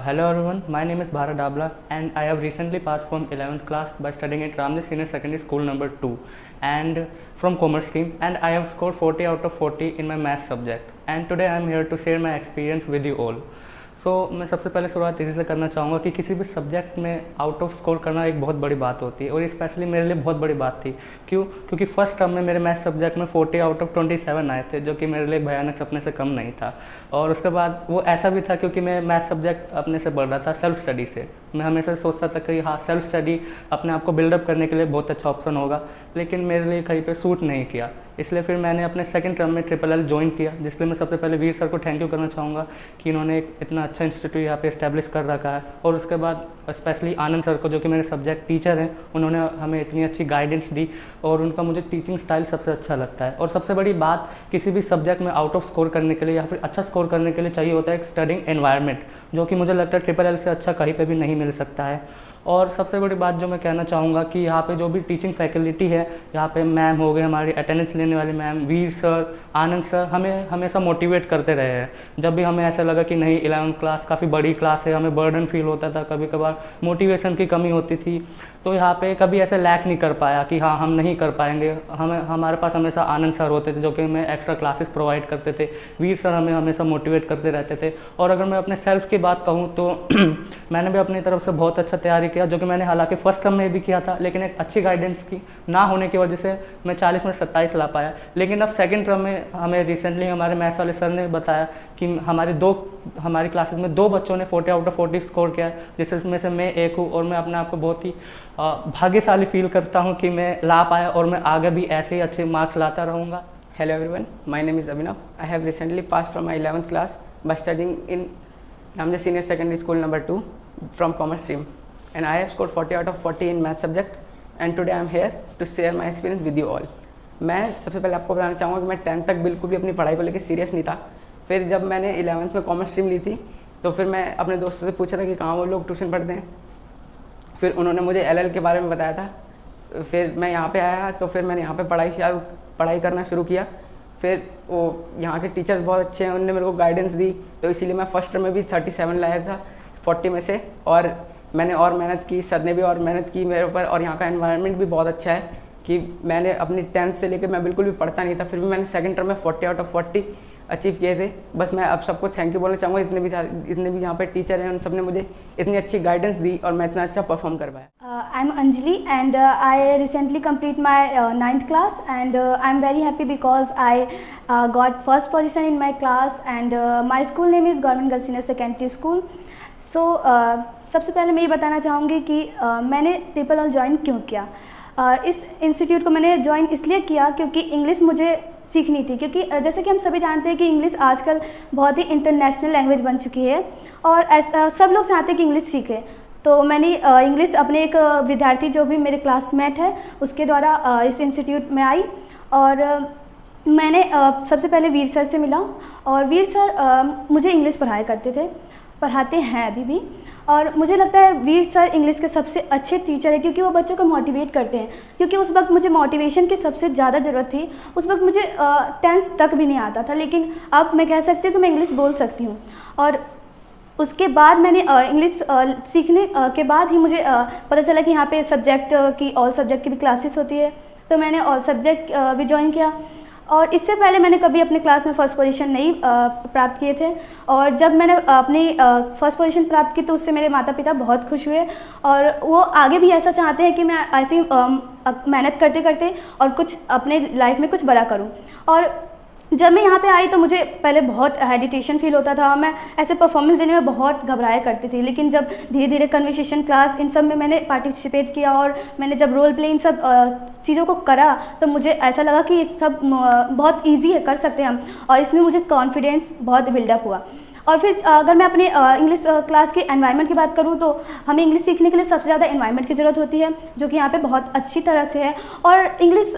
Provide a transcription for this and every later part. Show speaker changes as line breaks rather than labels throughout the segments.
Hello everyone, my name is Bharat Dabla and I have recently passed from 11th class by studying at Ramji Senior Secondary School number 2 and from commerce stream, and I have scored 40 out of 40 in my math subject, and today I am here to share my experience with you all. मैं सबसे पहले शुरुआत इसी से करना चाहूँगा कि किसी भी सब्जेक्ट में आउट ऑफ स्कोर करना एक बहुत बड़ी बात होती है और स्पेशली मेरे लिए बहुत बड़ी बात थी। क्योंकि फर्स्ट टर्म में मेरे मैथ सब्जेक्ट में 40 आउट ऑफ 27 आए थे, जो कि मेरे लिए भयानक सपने से कम नहीं था। और उसके बाद वो ऐसा भी था क्योंकि मैं मैथ सब्जेक्ट अपने से बढ़ रहा था सेल्फ स्टडी से। मैं हमेशा सोचता था कि हाँ, सेल्फ स्टडी अपने आप को बिल्डअप करने के लिए बहुत अच्छा ऑप्शन होगा, लेकिन मेरे लिए कहीं पे सूट नहीं किया। इसलिए फिर मैंने अपने सेकंड टर्म में ट्रिपल ज्वाइन किया, जिसके लिए मैं सबसे पहले वीर सर को थैंक यू करना चाहूँगा कि इन्होंने एक इतना अच्छा इंस्टीट्यूट यहाँ पे इस्टेब्लिश कर रखा है। और उसके बाद स्पेशली आनंद सर को, जो कि मेरे सब्जेक्ट टीचर हैं, उन्होंने हमें इतनी अच्छी गाइडेंस दी और उनका मुझे टीचिंग स्टाइल सबसे अच्छा लगता है। और सबसे बड़ी बात, किसी भी सब्जेक्ट में आउट ऑफ स्कोर करने के लिए या फिर अच्छा स्कोर करने के लिए चाहिए होता है एक स्टडिंग एनवायरनमेंट, जो कि मुझे लगता है ट्रिपल से अच्छा कहीं पर भी नहीं मिल सकता है। और सबसे बड़ी बात जो मैं कहना चाहूँगा कि यहाँ पे जो भी टीचिंग फैकल्टी है, यहाँ पे मैम हो गए, हमारी अटेंडेंस लेने वाले मैम, वीर सर, आनंद सर, हमें हमेशा मोटिवेट करते रहे हैं। जब भी हमें ऐसा लगा कि नहीं 11th क्लास काफ़ी बड़ी क्लास है, हमें बर्डन फील होता था, कभी कभार मोटिवेशन की कमी होती थी, तो यहाँ पे कभी ऐसे लैक नहीं कर पाया कि हाँ हम नहीं कर पाएंगे। हमारे पास हमेशा आनंद सर होते थे, जो कि हमें एक्स्ट्रा क्लासेस प्रोवाइड करते थे। वीर सर हमें हमेशा मोटिवेट करते रहते थे। और अगर मैं अपने सेल्फ की बात कहूँ तो मैंने भी अपनी तरफ से बहुत अच्छा तैयारी किया, जो कि मैंने हालांकि फर्स्ट टर्म में भी किया था, लेकिन एक अच्छी गाइडेंस की ना होने की वजह से मैं 40 में 27 ला पाया। लेकिन अब सेकंड टर्म में हमें रिसेंटली हमारे मैथ्स वाले सर ने बताया कि हमारी क्लासेस में 2 बच्चों ने 40 आउट ऑफ 40 स्कोर किया, जिसमें से मैं एक हूँ। और मैं अपने आप को बहुत ही भाग्यशाली फील करता हूँ कि मैं ला पाया और मैं आगे भी ऐसे ही अच्छे मार्क्स लाता रहूँगा।
Hello everyone, my name is Abhinav. I have recently passed from my 11th class by studying in Ramji Senior Secondary School number 2 from commerce stream, and I have scored 40 out of 40 in math subject, and today I am here to share my experience with you all. मैं सबसे पहले आपको बताना चाहूँगा कि मैं 10th तक बिल्कुल भी अपनी पढ़ाई को लेकर सीरियस नहीं था। फिर जब मैंने 11th में कॉमर्स स्ट्रीम ली थी, तो फिर मैं अपने दोस्तों से पूछा था कि कहाँ वो लोग ट्यूशन पढ़ते हैं। फिर उन्होंने मुझे LL के बारे में बताया था। फिर मैं यहाँ पे आया, तो फिर मैंने यहाँ पे पढ़ाई करना शुरू किया। फिर वो यहाँ के टीचर्स बहुत अच्छे हैं, उन्होंने मेरे को गाइडेंस दी, तो इसीलिए मैं फर्स्ट टर्म में भी 37 लाया था 40 में से। और मैंने और मेहनत की, सर ने भी और मेहनत की मेरे ऊपर। और यहाँ का एनवायरनमेंट भी बहुत अच्छा है कि मैंने अपनी 10th से लेकर मैं बिल्कुल भी पढ़ता नहीं था, फिर भी मैंने सेकंड टर्म में 40 आउट ऑफ 40 अचीव किए थे। बस मैं अब सबको थैंक यू बोलना चाहूँगा, जितने भी यहाँ पे टीचर हैं, उन सब ने मुझे इतनी अच्छी गाइडेंस दी और मैं इतना अच्छा परफॉर्म कर पाया।
I am Anjali and I recently complete my 9th class and I am very happy because I got first position in my class and my school name is government girls senior secondary school. सबसे पहले मैं ये बताना चाहूँगी कि मैंने triple join क्यों किया। इस इंस्टीट्यूट को मैंने ज्वाइन इसलिए किया क्योंकि इंग्लिश मुझे सीखनी थी, क्योंकि जैसे कि हम सभी जानते हैं कि इंग्लिश आजकल बहुत ही इंटरनेशनल लैंग्वेज बन चुकी है और ऐसा सब लोग चाहते हैं कि इंग्लिश सीखें। तो मैंने इंग्लिश अपने एक विद्यार्थी जो भी मेरे क्लासमेट है उसके द्वारा इस इंस्टीट्यूट में आई और मैंने सबसे पहले वीर सर से मिला। और वीर सर मुझे इंग्लिश पढ़ाया करते थे, पढ़ाते हैं अभी भी। और मुझे लगता है वीर सर इंग्लिश के सबसे अच्छे टीचर है, क्योंकि वो बच्चों को मोटिवेट करते हैं। क्योंकि उस वक्त मुझे मोटिवेशन की सबसे ज़्यादा ज़रूरत थी। उस वक्त मुझे 10th तक भी नहीं आता था, लेकिन अब मैं कह सकती हूँ कि मैं इंग्लिश बोल सकती हूँ। और उसके बाद मैंने इंग्लिश सीखने के बाद ही मुझे पता चला कि यहाँ पे सब्जेक्ट की ऑल सब्जेक्ट की भी क्लासेस होती है, तो मैंने ऑल सब्जेक्ट भी ज्वाइन किया। और इससे पहले मैंने कभी अपने क्लास में फ़र्स्ट पोजीशन नहीं प्राप्त किए थे, और जब मैंने अपनी फ़र्स्ट पोजीशन प्राप्त की तो उससे मेरे माता पिता बहुत खुश हुए और वो आगे भी ऐसा चाहते हैं कि मैं ऐसी मेहनत करते करते और कुछ अपने लाइफ में कुछ बड़ा करूं। और जब मैं यहाँ पे आई तो मुझे पहले बहुत हेजिटेशन फील होता था, मैं ऐसे परफॉर्मेंस देने में बहुत घबराया करती थी। लेकिन जब धीरे धीरे कन्वर्सेशन क्लास इन सब में मैंने पार्टिसिपेट किया और मैंने जब रोल प्ले इन सब चीज़ों को करा, तो मुझे ऐसा लगा कि ये सब बहुत ईजी है, कर सकते हैं हम। और इसमें मुझे कॉन्फिडेंस बहुत बिल्डअप हुआ। और फिर अगर मैं अपने इंग्लिश क्लास के एनवायरनमेंट की बात करूँ तो हमें इंग्लिश सीखने के लिए सबसे ज़्यादा एनवायरनमेंट की ज़रूरत होती है, जो कि यहाँ पे बहुत अच्छी तरह से है। और इंग्लिश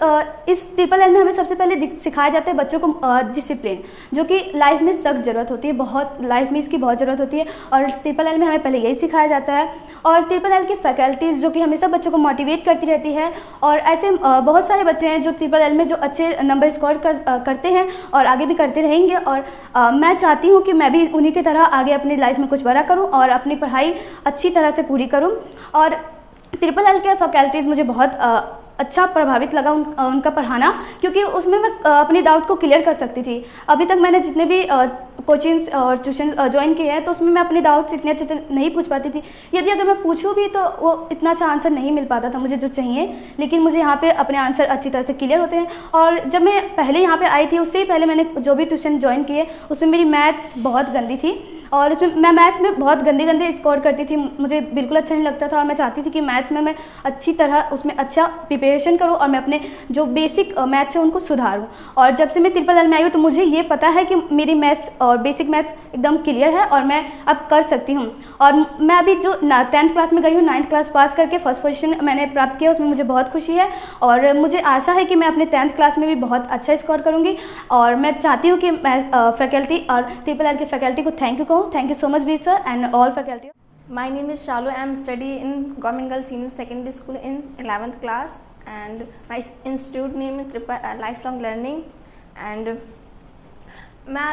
इस ट्रिपल एल में हमें सबसे पहले सिखाया जाता है बच्चों को डिसिप्लिन, जो कि लाइफ में सख्त ज़रूरत होती है, बहुत लाइफ में इसकी बहुत ज़रूरत होती है। और ट्रिपल एल में हमें पहले यही सिखाया जाता है। और ट्रिपल एल की फैकल्टीज़ जो कि हमेशा बच्चों को मोटिवेट करती रहती है, और ऐसे बहुत सारे बच्चे हैं जो ट्रिपल एल में जो अच्छे नंबर स्कोर करते हैं और आगे भी करते रहेंगे। और मैं चाहती हूँ कि मैं भी उन्हीं की तरह आगे अपनी लाइफ में कुछ बड़ा करूँ और अपनी पढ़ाई अच्छी तरह से पूरी करूँ। और ट्रिपल एल के फैकल्टीज़ मुझे बहुत अच्छा प्रभावित लगा उनका पढ़ाना, क्योंकि उसमें मैं अपने डाउट को क्लियर कर सकती थी। अभी तक मैंने जितने भी कोचिंग्स और ट्यूशन ज्वाइन किए हैं तो उसमें मैं अपने डाउट्स इतने अच्छे से नहीं पूछ पाती थी। यदि अगर मैं पूछूँ भी तो वो इतना अच्छा आंसर नहीं मिल पाता था मुझे जो चाहिए, लेकिन मुझे यहाँ पे अपने आंसर अच्छी तरह से क्लियर होते हैं। और जब मैं पहले यहाँ पे आई थी उससे ही पहले मैंने जो भी ट्यूशन ज्वाइन किए उसमें मेरी मैथ्स बहुत गंदी थी, और उसमें मैं मैथ्स में बहुत गंदे स्कोर करती थी, मुझे बिल्कुल अच्छा नहीं लगता था। और मैं चाहती थी कि मैथ्स में मैं अच्छी तरह उसमें अच्छा प्रिपरेशन करूँ और मैं अपने जो बेसिक मैथ्स है उनको सुधारूँ। और जब से मैं ट्रिपल एल में आई हूँ तो मुझे ये पता है कि मेरी मैथ्स और बेसिक मैथ्स एकदम क्लियर है और मैं अब कर सकती हूँ। और मैं अभी जो 10th क्लास में गई हूँ, 9th क्लास पास करके फर्स्ट पोजीशन मैंने प्राप्त किया, उसमें मुझे बहुत खुशी है। और मुझे आशा है कि मैं अपने 10th क्लास में भी बहुत अच्छा स्कोर करूँगी। और मैं चाहती हूँ कि मैं फैकल्टी और ट्रिपल एल की फैकल्टी को थैंक यू कहूँ। Thank you so much, Veer sir, and all faculty.
My name is Shalu. I am studying in Government Girls Senior Secondary School in 11th class, and my institute name is Lifelong Learning. And मैं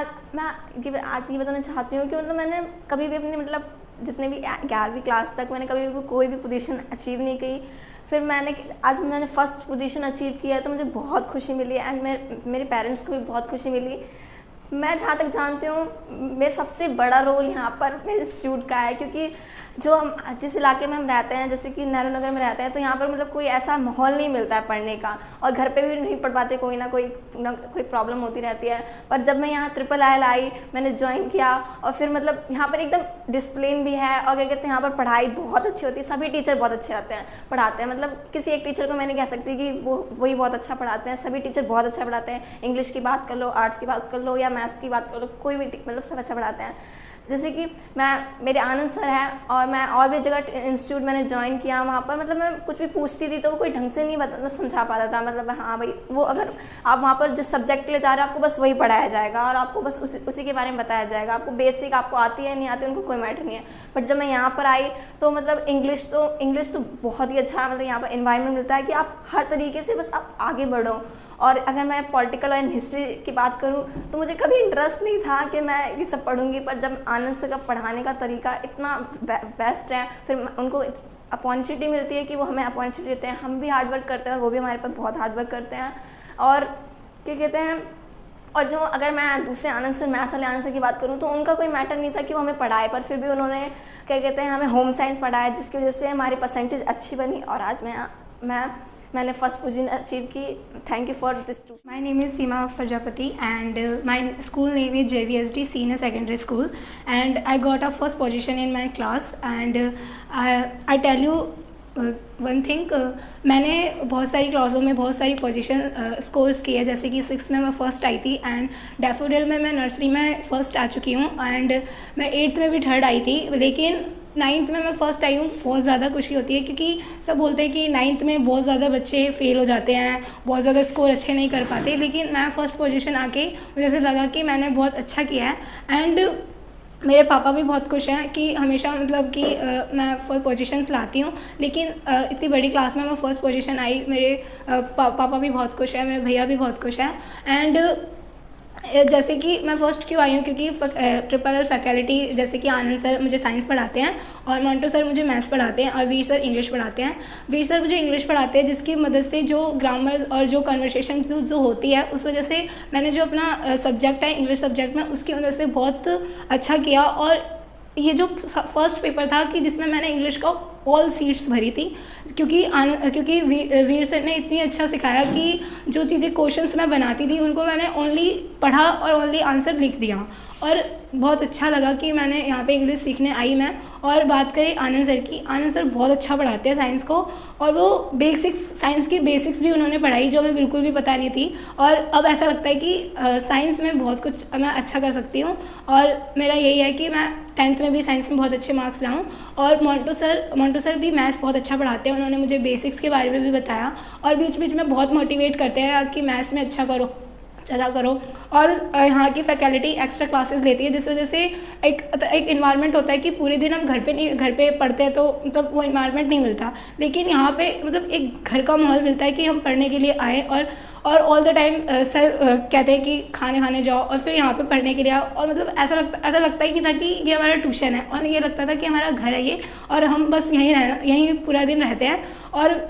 आज ये बताना चाहती हूँ कि मतलब मैंने कभी भी अपने मतलब जितने भी 11वीं क्लास तक मैंने कभी भी कोई भी पोजीशन अचीव नहीं की। फिर आज मैंने फर्स्ट पोजीशन अचीव किया है तो मुझे बहुत खुशी मिली एंड मेरे पेरेंट्स को भी बहुत खुशी मिली। मैं जहाँ तक जानती हूँ मेरा सबसे बड़ा रोल यहाँ पर मेरे इंस्टीट्यूट का है, क्योंकि जो हम जिस इलाके में हम रहते हैं, जैसे कि नेहरू नगर में रहते हैं, तो यहाँ पर मतलब कोई ऐसा माहौल नहीं मिलता है पढ़ने का, और घर पे भी नहीं पढ़ पाते, कोई ना कोई प्रॉब्लम होती रहती है। पर जब मैं यहाँ ट्रिपल एल आई, मैंने ज्वाइन किया, और फिर मतलब यहाँ पर एकदम डिसिप्लिन भी है, और क्या कहते हैं यहाँ पर पढ़ाई बहुत अच्छी होती है, सभी टीचर बहुत अच्छे रहते हैं पढ़ाते हैं। मतलब किसी एक टीचर को मैं नहीं कह सकती कि वही बहुत अच्छा पढ़ाते हैं, सभी टीचर बहुत अच्छा पढ़ाते हैं। इंग्लिश की बात कर लो, आर्ट्स की बात कर लो या मैथ्स की बात कर लो, कोई भी मतलब सब अच्छा पढ़ाते हैं। जैसे कि मेरे आनंद सर हैं, और मैं और भी जगह इंस्टीट्यूट मैंने ज्वाइन किया, वहाँ पर मतलब मैं कुछ भी पूछती थी तो वो कोई ढंग से नहीं समझा पाता था। मतलब हाँ भाई, वो अगर आप वहाँ पर जिस सब्जेक्ट के लिए जा रहे हो आपको बस वही पढ़ाया जाएगा और आपको बस उसी के बारे में बताया जाएगा। आपको बेसिक आपको आती है नहीं आती उनको कोई मैटर नहीं है। बट जब मैं यहाँ पर आई तो मतलब इंग्लिश तो बहुत ही अच्छा, मतलब यहाँ पर इन्वायरमेंट मिलता है कि आप हर तरीके से बस आप आगे बढ़ो। और अगर मैं पॉलिटिकल और हिस्ट्री की बात करूं तो मुझे कभी इंटरेस्ट नहीं था कि मैं ये सब पढ़ूंगी, पर जब आनंद सर का पढ़ाने का तरीका इतना बेस्ट है, फिर उनको अपॉर्चुनिटी मिलती है कि वो हमें अपॉर्चुनिटी देते हैं, हम भी हार्ड वर्क करते हैं और वो भी हमारे पर बहुत हार्ड वर्क करते हैं। और क्या कहते हैं, और जो अगर मैं दूसरे आनंद सर, मैथ्स वाले आनंद सर की बात करूँ तो उनका कोई मैटर नहीं था कि वो हमें पढ़ाए, पर फिर भी उन्होंने क्या कहते हैं हमें होम साइंस पढ़ाया, जिसकी वजह से हमारी परसेंटेज अच्छी बनी और आज मैंने फर्स्ट पोजीशन अचीव की। Thank you for this too.
My name is Seema Prajapati and my school name is JVSD Senior Secondary School and I got a first position in my class and I tell you one thing, मैंने बहुत सारी क्लासों में बहुत सारी position scores की है। जैसे कि 6th में मैं फ़र्स्ट आई थी एंड डैफोडिल में मैं नर्सरी में फ़र्स्ट आ चुकी हूँ एंड मैं 8th में भी थर्ड आई थी, लेकिन 9th में मैं फ़र्स्ट आई हूँ। बहुत ज़्यादा खुशी होती है क्योंकि सब बोलते हैं कि 9th में बहुत ज़्यादा बच्चे फेल हो जाते हैं, बहुत ज़्यादा स्कोर अच्छे नहीं कर पाते, लेकिन मैं फ़र्स्ट पोजीशन आके मुझे ऐसे लगा कि मैंने बहुत अच्छा किया है। एंड मेरे पापा भी बहुत खुश हैं कि हमेशा मतलब कि मैं फर्स्ट पोजीशंस लाती हूँ, लेकिन इतनी बड़ी क्लास में मैं फ़र्स्ट पोजीशन आई। मेरे पापा भी बहुत खुश हैं, मेरे भैया भी बहुत खुश हैं। एंड जैसे कि मैं फ़र्स्ट क्यों आई हूँ, क्योंकि ट्रिपल एल फैकल्टी जैसे कि आनंद सर मुझे साइंस पढ़ाते हैं और मंटू सर मुझे मैथ्स पढ़ाते हैं और वीर सर इंग्लिश पढ़ाते हैं। वीर सर मुझे इंग्लिश पढ़ाते हैं जिसकी मदद से जो ग्रामर और जो कन्वर्सेशन जो होती है उस वजह से मैंने जो अपना सब्जेक्ट है इंग्लिश सब्जेक्ट में उसकी वजह से बहुत अच्छा किया। और ये जो फर्स्ट पेपर था कि जिसमें मैंने इंग्लिश का ऑल सीट्स भरी थी, क्योंकि वीर सर ने इतनी अच्छा सिखाया कि जो चीज़ें क्वेश्चंस मैं बनाती थी उनको मैंने ओनली पढ़ा और ओनली आंसर लिख दिया और बहुत अच्छा लगा कि मैंने यहाँ पे इंग्लिश सीखने आई मैं। और बात करें आनंद सर की, आनंद सर बहुत अच्छा पढ़ाते हैं साइंस को और वो साइंस की बेसिक्स भी उन्होंने पढ़ाई जो हमें बिल्कुल भी पता नहीं थी। और अब ऐसा लगता है कि साइंस में बहुत कुछ मैं अच्छा कर सकती हूँ और मेरा यही है कि मैं 10th में भी साइंस में बहुत अच्छे मार्क्स लाऊँ। और मोंटू सर भी मैथ्स बहुत अच्छा पढ़ाते हैं, उन्होंने मुझे बेसिक्स के बारे में भी बताया और बीच बीच में बहुत मोटिवेट करते हैं कि मैथ्स में अच्छा करो, अच्छा करो। और यहाँ की फैकल्टी एक्स्ट्रा क्लासेस लेती है, जिस वजह से एक इन्वायरमेंट होता है कि पूरे दिन हम घर पे पढ़ते हैं तो मतलब वो इन्वायरमेंट नहीं मिलता, लेकिन यहाँ पे मतलब एक घर का माहौल मिलता है कि हम पढ़ने के लिए आए और ऑल द टाइम सर कहते हैं कि खाने जाओ और फिर यहाँ पे पढ़ने के लिए आओ। और मतलब ऐसा लगता ही नहीं था कि ये हमारा ट्यूशन है, और ये लगता था कि हमारा घर है ये, और हम बस यहीं पूरा दिन रहते हैं। और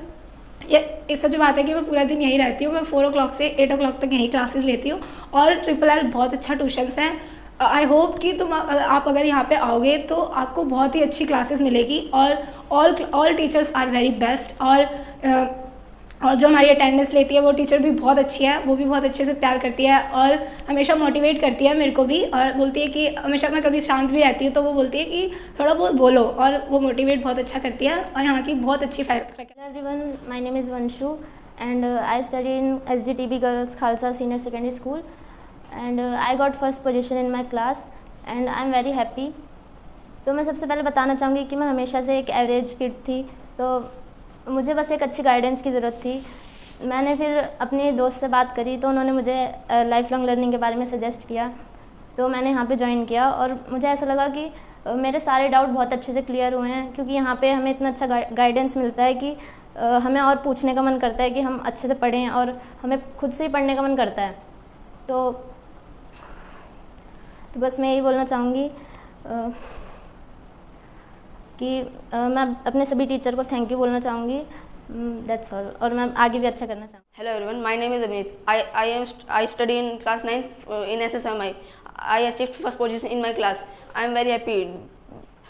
ये सच बात है कि मैं पूरा दिन यहीं रहती हूँ। मैं 4 o'clock से 8 o'clock तक यहीं क्लासेस लेती हूँ, और ट्रिपल एल बहुत अच्छा ट्यूशन्स है। आई होप कि आप अगर यहाँ पे आओगे तो आपको बहुत ही अच्छी क्लासेस मिलेगी, और all teachers are very best. और जो हमारी अटेंडेंस लेती है वो टीचर भी बहुत अच्छी है, वो भी बहुत अच्छे से प्यार करती है और हमेशा मोटिवेट करती है मेरे को भी, और बोलती है कि हमेशा मैं कभी शांत भी रहती हूँ तो वो बोलती है कि थोड़ा बहुत बोलो, और वो मोटिवेट बहुत अच्छा करती है। और यहाँ की बहुत अच्छी
Everyone, my name is Vanshu and I study in SGTB Girls Khalsa Senior Secondary School and I got first position in my class and I am very happy। तो मैं सबसे पहले बताना चाहूँगी कि मैं हमेशा से एक एवरेज किड थी, तो मुझे बस एक अच्छी गाइडेंस की ज़रूरत थी। मैंने फिर अपने दोस्त से बात करी तो उन्होंने मुझे लाइफ लॉन्ग लर्निंग के बारे में सजेस्ट किया, तो मैंने यहाँ पे ज्वाइन किया और मुझे ऐसा लगा कि मेरे सारे डाउट बहुत अच्छे से क्लियर हुए हैं, क्योंकि यहाँ पे हमें इतना अच्छा गाइडेंस मिलता है कि हमें और पूछने का मन करता है कि हम अच्छे से पढ़ें, और हमें खुद से ही पढ़ने का मन करता है। तो बस मैं यही बोलना चाहूँगी कि मैं अपने सभी टीचर को थैंक यू बोलना चाहूँगी। दैट्स ऑल, और मैं आगे भी अच्छा करना चाहूँगी।
Hello everyone, my name is Abhinit. I study in class 9th in SSMI. I achieved first position in my class. I am very happy.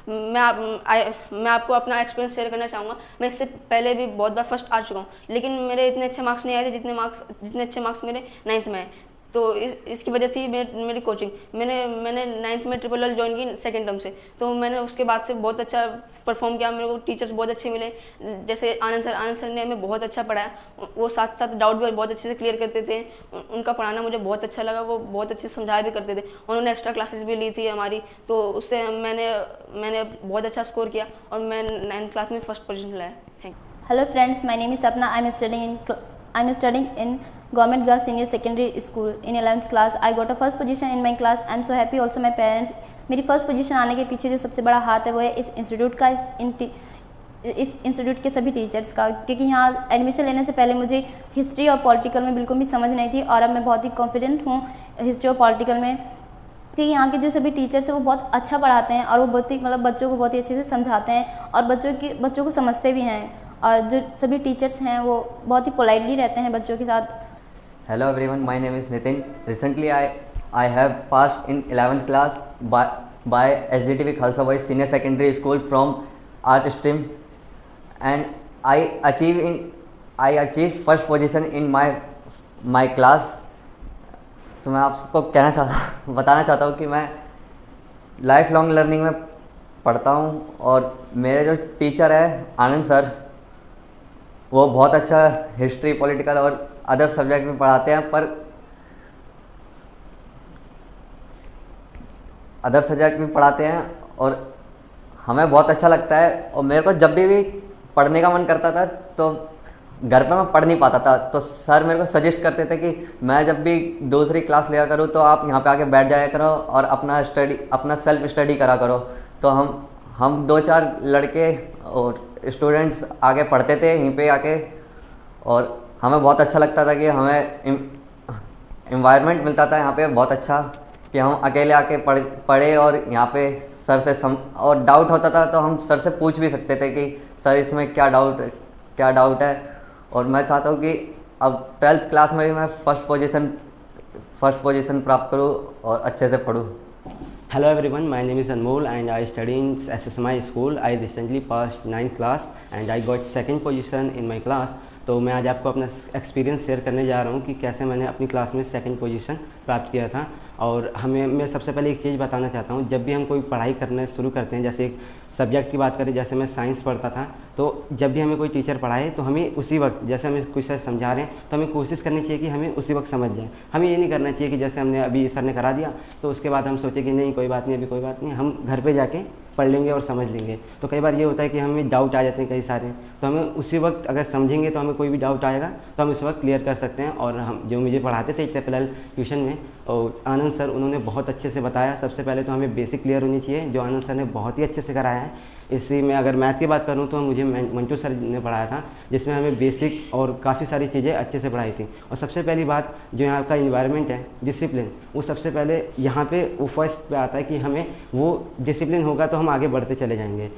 मैं आपको अपना एक्सपीरियंस शेयर करना चाहूँगा। मैं इससे पहले भी बहुत बार फर्स्ट आ चुका हूँ, लेकिन मेरे इतने अच्छे मार्क्स नहीं आए थे जितने अच्छे मार्क्स मेरे 9th में आए। तो इसकी वजह थी मेरी कोचिंग। मैंने 9th में ट्रिपल एल ज्वाइन की सेकेंड टर्म से, तो मैंने उसके बाद से बहुत अच्छा परफॉर्म किया। मेरे को टीचर्स बहुत अच्छे मिले, जैसे आनंद सर ने हमें बहुत अच्छा पढ़ाया। वो साथ साथ डाउट भी बहुत अच्छे से क्लियर करते थे। उनका पढ़ाना मुझे बहुत अच्छा लगा, वो बहुत अच्छे से समझाया भी करते थे। उन्होंने एक्स्ट्रा क्लासेस भी ली थी हमारी, तो उससे मैंने बहुत अच्छा स्कोर किया और मैं 9th क्लास में फर्स्ट पोजीशन लाया। Thank you.
Hello friends, my name is Sapna. I'm studying in Government Girls Senior Secondary School in 11th class. I got a first position in my class. I'm so happy. Also my parents. मेरी first position आने के पीछे जो सबसे बड़ा हाथ है वो है इस इंस्टीट्यूट का, इस इंस्टीट्यूट के सभी टीचर्स का, क्योंकि यहाँ एडमिशन लेने से पहले मुझे हिस्ट्री और पॉलिटिकल में बिल्कुल भी समझ नहीं थी, और अब मैं बहुत ही कॉन्फिडेंट हूँ हिस्ट्री और पॉलिटिकल में, क्योंकि यहाँ के जो सभी टीचर्स हैं वो बहुत अच्छा पढ़ाते हैं, और वो बहुत ही मतलब बच्चों को बहुत ही अच्छे से समझाते हैं, और बच्चों को समझते भी हैं, और जो सभी टीचर्स हैं वो बहुत ही पोलाइटली रहते हैं बच्चों के साथ।
Hello everyone, my name is Nitin. Recently I have passed in 11th class by SGTB Khalsa Boys Senior Secondary School from art stream, and I achieved first position in my class. तो मैं आपको बताना चाहता हूँ कि मैं life long learning में पढ़ता हूँ, और मेरे जो टीचर है आनंद सर, वो बहुत अच्छा हिस्ट्री, पॉलिटिकल और अदर सब्जेक्ट में पढ़ाते हैं, पर अदर सब्जेक्ट में पढ़ाते हैं और हमें बहुत अच्छा लगता है। और मेरे को जब भी पढ़ने का मन करता था तो घर पे मैं पढ़ नहीं पाता था, तो सर मेरे को सजेस्ट करते थे कि मैं जब भी दूसरी क्लास लिया करूँ तो आप यहाँ पे आके बैठ जाया करो और अपना सेल्फ स्टडी करा करो। तो हम 2-4 लड़के और स्टूडेंट्स आगे पढ़ते थे यहीं पे आके, और हमें बहुत अच्छा लगता था कि हमें इन्वायरमेंट मिलता था यहाँ पे बहुत अच्छा, कि हम अकेले आके पढ़े, और यहाँ पे सर से और डाउट होता था तो हम सर से पूछ भी सकते थे कि सर इसमें क्या डाउट है। और मैं चाहता हूँ कि अब 12th क्लास में भी मैं फर्स्ट पोजीशन प्राप्त करूँ और अच्छे से पढ़ूँ।
Hello everyone, my name is Anmol and I study in SSMI school. I recently passed 9th class and I got second position in my class. तो मैं आज आपको अपना एक्सपीरियंस शेयर करने जा रहा हूँ कि कैसे मैंने अपनी क्लास में सेकंड पोजीशन प्राप्त किया था। और मैं सबसे पहले एक चीज़ बताना चाहता हूँ, जब भी हम कोई पढ़ाई करना शुरू करते हैं, जैसे एक सब्जेक्ट की बात करें, जैसे मैं साइंस पढ़ता था, तो जब भी हमें कोई टीचर पढ़ाए तो हमें उसी वक्त, जैसे हमें कुछ सर समझा रहे हैं तो हमें कोशिश करनी चाहिए कि हमें उसी वक्त समझ जाए। हमें ये नहीं करना चाहिए कि जैसे हमने अभी सर ने करा दिया तो उसके बाद हम सोचे कि नहीं कोई बात नहीं, अभी कोई बात नहीं, हम घर पे जाके पढ़ लेंगे और समझ लेंगे। तो कई बार ये होता है कि हमें डाउट आ जाते हैं कई सारे, तो हमें उसी वक्त अगर समझेंगे तो हमें कोई भी डाउट आएगा तो हम उस वक्त क्लियर कर सकते हैं। और हम जो मुझे पढ़ाते थे इससे पहले ट्यूशन में, और आनंद सर, उन्होंने बहुत अच्छे से बताया। सबसे पहले तो हमें बेसिक क्लियर होनी चाहिए, जो आनंद सर ने बहुत ही अच्छे से कराया है। इसी में अगर मैथ की बात करूँ तो मुझे मंटू सर ने पढ़ाया था, जिसमें हमें बेसिक और काफ़ी सारी चीज़ें अच्छे से पढ़ाई थी। और सबसे पहली बात, जो यहाँ का इन्वायरमेंट है, डिसिप्लिन, वो सबसे पहले यहाँ पे वो फर्स्ट पे आता है कि हमें वो डिसिप्लिन होगा तो हम आगे बढ़ते चले जाएंगे।